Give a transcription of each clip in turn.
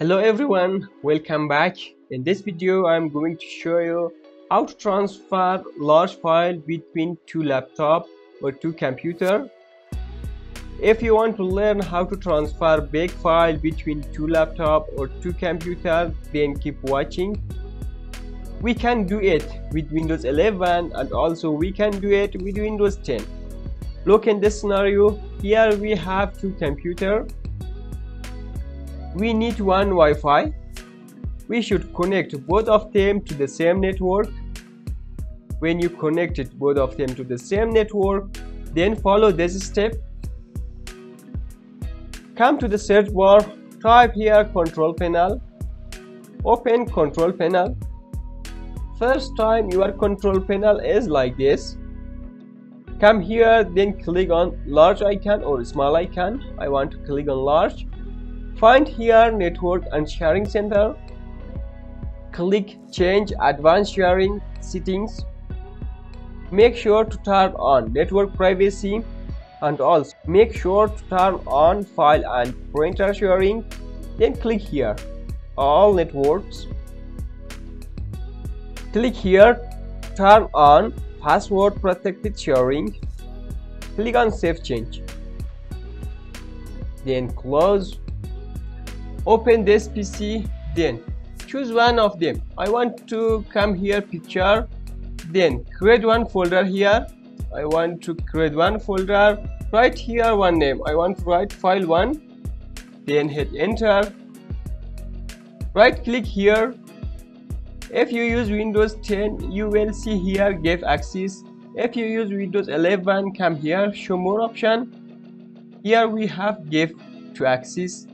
Hello everyone, welcome back. In this video I'm going to show you how to transfer large file between two laptops or two computers. If you want to learn how to transfer big file between two laptops or two computers, then keep watching. We can do it with Windows 11 and also we can do it with Windows 10. Look in this scenario. Here we have two computers. We need one Wi-Fi. We should connect both of them to the same network. When you connected both of them to the same network, then follow this step. Come to the search bar, type here control panel. Open control panel. First time your control panel is like this. Come here, then click on large icon or small icon. I want to click on large. Find here network and sharing center. Click change advanced sharing settings. Make sure to turn on network privacy and also make sure to turn on file and printer sharing. Then click here all networks. Click here turn on password protected sharing. Click on save change. Then close. Open this PC, then choose one of them. I want to come here picture, then create one folder here. I want to create one folder. Write here one name. I want to write file 1, then hit enter. Right click here. If you use Windows 10, you will see here give access. If you use Windows 11, come here show more option. Here we have give to access.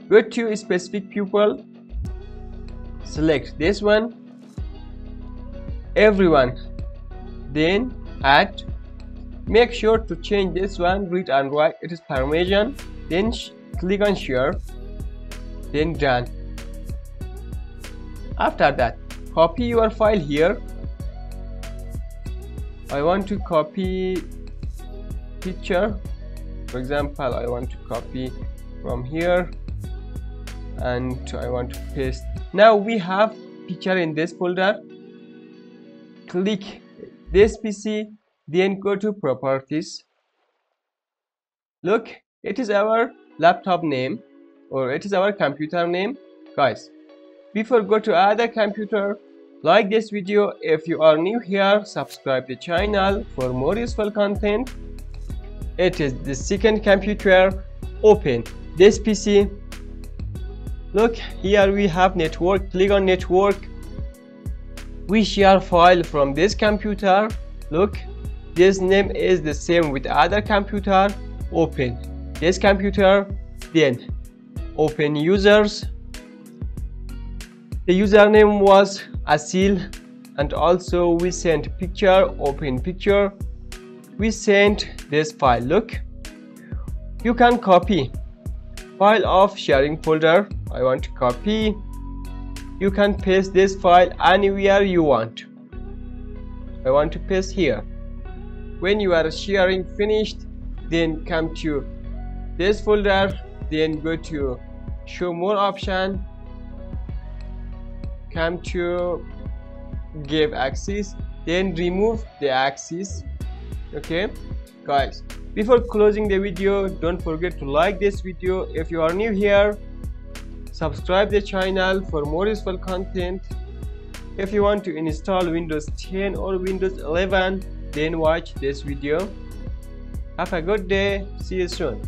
Go to specific pupil, select this one, everyone, then add. Make sure to change this one, read and write, it is permission, then click on share, then done. After that, copy your file here. I want to copy picture, for example I want to copy from here and I want to paste. Now we have picture in this folder. Click this PC, then go to properties. Look, it is our laptop name or it is our computer name. Guys, before go to other computer, like this video. If you are new here, subscribe the channel for more useful content. It is the second computer. Open this PC. Look, here we have network. Click on network. We share file from this computer. Look, this name is the same with other computer. Open this computer, then open users. The username was Asil, and also we sent picture. Open picture. We sent this file. Look, you can copy file of sharing folder. I want to copy. You can paste this file anywhere you want. I want to paste here. When you are sharing finished, then come to this folder, then go to show more option, come to give access, then remove the access. Okay guys, before closing the video, don't forget to like this video. If you are new here, subscribe the channel for more useful content. If you want to install Windows 10 or Windows 11, then watch this video. Have a good day. See you soon.